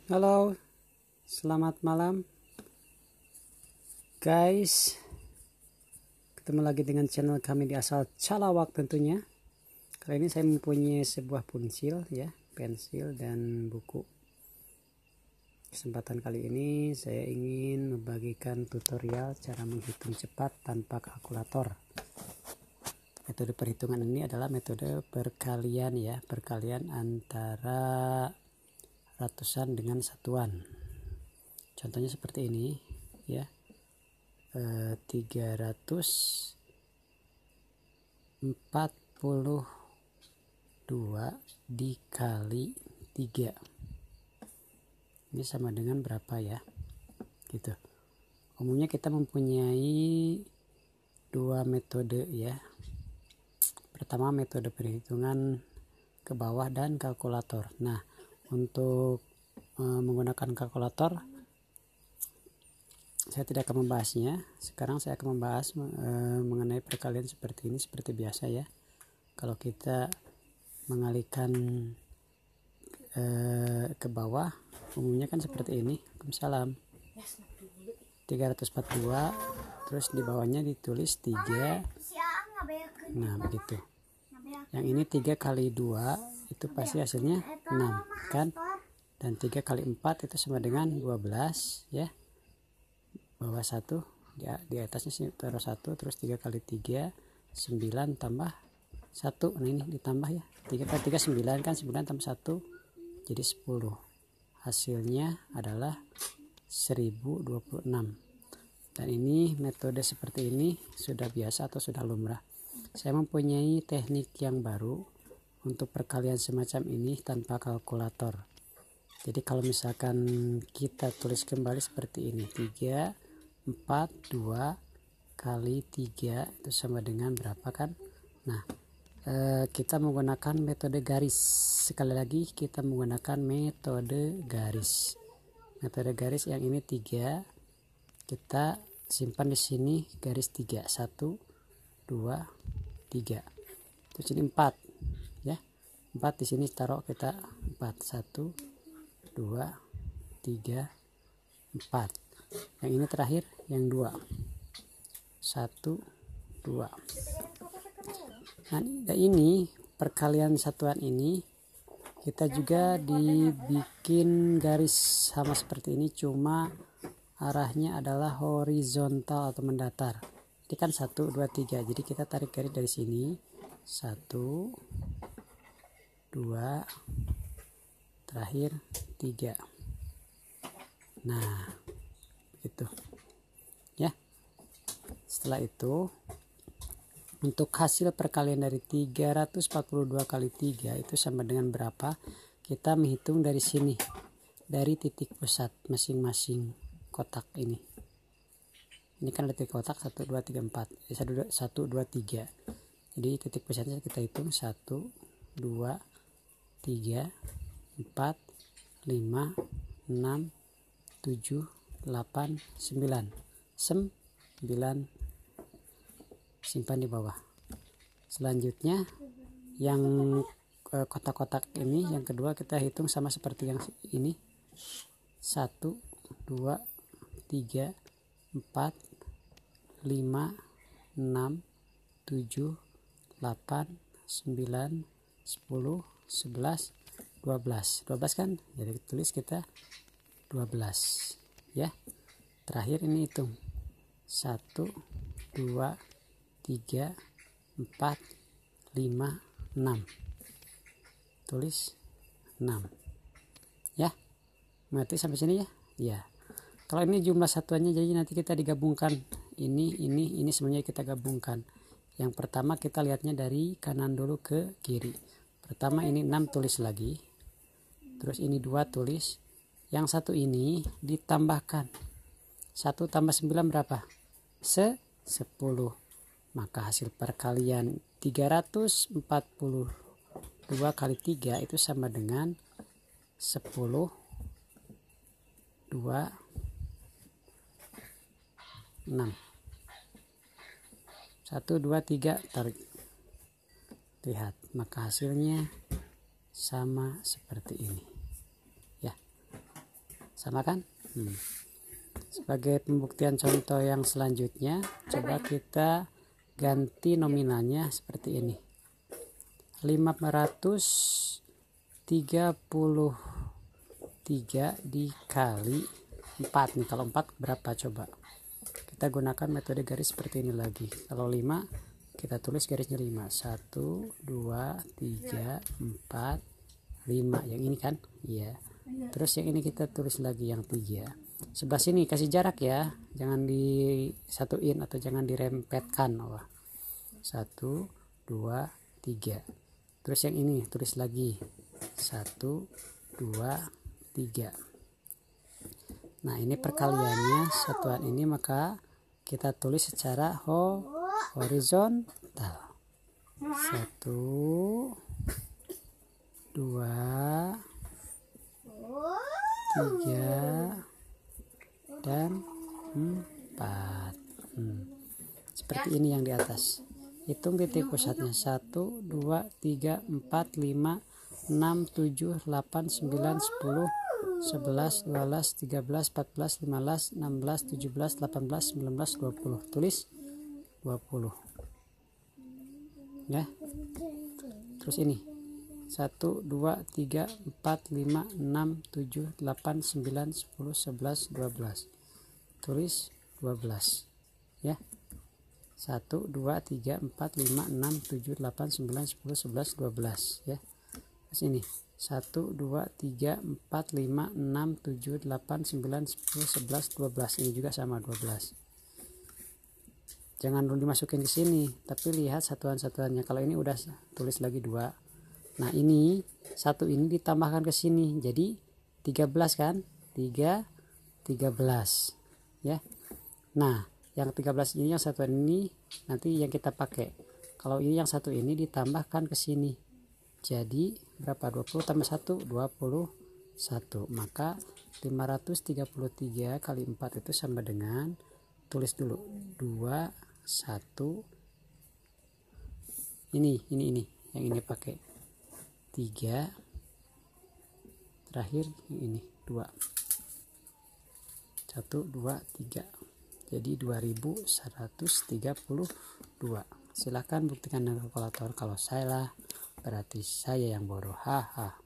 Halo, selamat malam guys. Ketemu lagi dengan channel kami di Asal Calawak tentunya. Kali ini saya mempunyai sebuah pensil ya, pensil dan buku. Kesempatan kali ini saya ingin membagikan tutorial cara menghitung cepat tanpa kalkulator. Metode perhitungan ini adalah metode perkalian ya, perkalian antara ratusan dengan satuan. Contohnya seperti ini ya, 342 dikali 3 ini sama dengan berapa ya, gitu. Umumnya kita mempunyai dua metode ya. Pertama, metode perhitungan ke bawah dan kalkulator. Nah, untuk menggunakan kalkulator saya tidak akan membahasnya. Sekarang saya akan membahas mengenai perkalian seperti ini, seperti biasa ya. Kalau kita mengalihkan ke bawah, umumnya kan seperti ini. Salam 342, terus di bawahnya ditulis 3. Nah begitu. Yang ini 3 kali 2 itu pasti hasilnya 6 kan, dan 3 kali 4 itu sama dengan 12 ya. Bawah 1 di atasnya sih taruh 1, terus 3 kali 3 9 tambah 1. Nah ini ditambah ya, 3 kali 3 9 kan, 9 tambah 1 jadi 10. Hasilnya adalah 1026. Dan ini metode seperti ini sudah biasa atau sudah lumrah. Saya mempunyai teknik yang baru untuk perkalian semacam ini tanpa kalkulator. Jadi kalau misalkan kita tulis kembali seperti ini, 342 kali 3 itu sama dengan berapa kan? Nah, kita menggunakan metode garis. Sekali lagi kita menggunakan metode garis. Metode garis yang ini 3, kita simpan di sini garis 3, 1 2 3. Terus ini 4 ya. 4 di sini taruh kita 4, 1 2 3 4. Yang ini terakhir yang 2, 1 2. Nah ini perkalian satuan ini kita juga dibikin garis sama seperti ini, cuma arahnya adalah horizontal atau mendatar. Ini kan 1 2 3, jadi kita tarik garis dari sini 1 2 terakhir 3. Nah gitu ya. Setelah itu, untuk hasil perkalian dari 342 kali 3 itu sama dengan berapa, kita menghitung dari sini, dari titik pusat masing-masing kotak ini. Ini kan titik kotak 1 2 3 4. 1 2 3. Jadi titik pusatnya kita hitung 1 2 3 4 5 6 7 8 9. 9 simpan di bawah. Selanjutnya yang kotak-kotak ini yang kedua kita hitung sama seperti yang ini, 1 2 3 4 5 6 7 8 9 10 11 12 kan, jadi tulis kita 12 ya. Terakhir ini hitung 1 2 3 4 5 6, tulis 6 ya. Mengerti sampai sini ya? Ya. Kalau ini jumlah satuannya, jadi nanti kita digabungkan ini semuanya kita gabungkan. Yang pertama kita lihatnya dari kanan dulu ke kiri. Pertama ini 6 tulis lagi, terus ini 2 tulis, yang satu ini ditambahkan 1 tambah 9 berapa? 10. Maka hasil perkalian 342 kali 3 itu sama dengan 10 2 6. 1 2 3 tarik. Lihat, maka hasilnya sama seperti ini. Ya. Sama kan? Sebagai pembuktian contoh yang selanjutnya, coba kita ganti nominalnya seperti ini. 533 dikali 4 nih. Kalau 4 berapa coba? Kita gunakan metode garis seperti ini lagi. Kalau 5 kita tulis garisnya 5. 1, 2, 3, 4, 5. Yang ini kan? Iya. Terus yang ini kita tulis lagi yang 3. Sebelah sini kasih jarak ya. Jangan disatuin atau jangan dirempetkan. 1, 2, 3. Terus yang ini tulis lagi 1, 2, 3. Nah ini perkaliannya satuan ini, maka kita tulis secara horizontal. 1, 2, 3, dan 4. Seperti ini yang di atas. Hitung titik pusatnya. 1, 2, 3, 4, 5, 6, 7, 8, 9, 10, 11, 12, 13, 14, 15, 16, 17, 18, 19, 20. Tulis 20 ya. Terus ini 1, 2, 3, 4, 5, 6, 7, 8, 9, 10, 11, 12. Tulis 12 ya. 1, 2, 3, 4, 5, 6, 7, 8, 9, 10, 11, 12 ya. Terus ini 1, 2, 3, 4, 5, 6, 7, 8, 9, 10, 11, 12. Ini juga sama 12. Jangan dulu dimasukin ke sini, tapi lihat satuan-satuannya. Kalau ini udah tulis lagi 2. Nah ini 1 ini ditambahkan ke sini. Jadi 13 kan? 13 ya. Nah yang 13 ini, yang satuan ini nanti yang kita pakai. Kalau ini yang 1 ini ditambahkan ke sini. Jadi berapa? 20 tambah 1, 21. Maka 533 kali 4 itu sama dengan, tulis dulu 2, 1. Ini yang ini pakai 3. Terakhir yang ini 2. 1, 2, 3. Jadi 2132. Silahkan buktikan dengan kalkulator. Kalau salah berarti saya yang bodoh. Haha.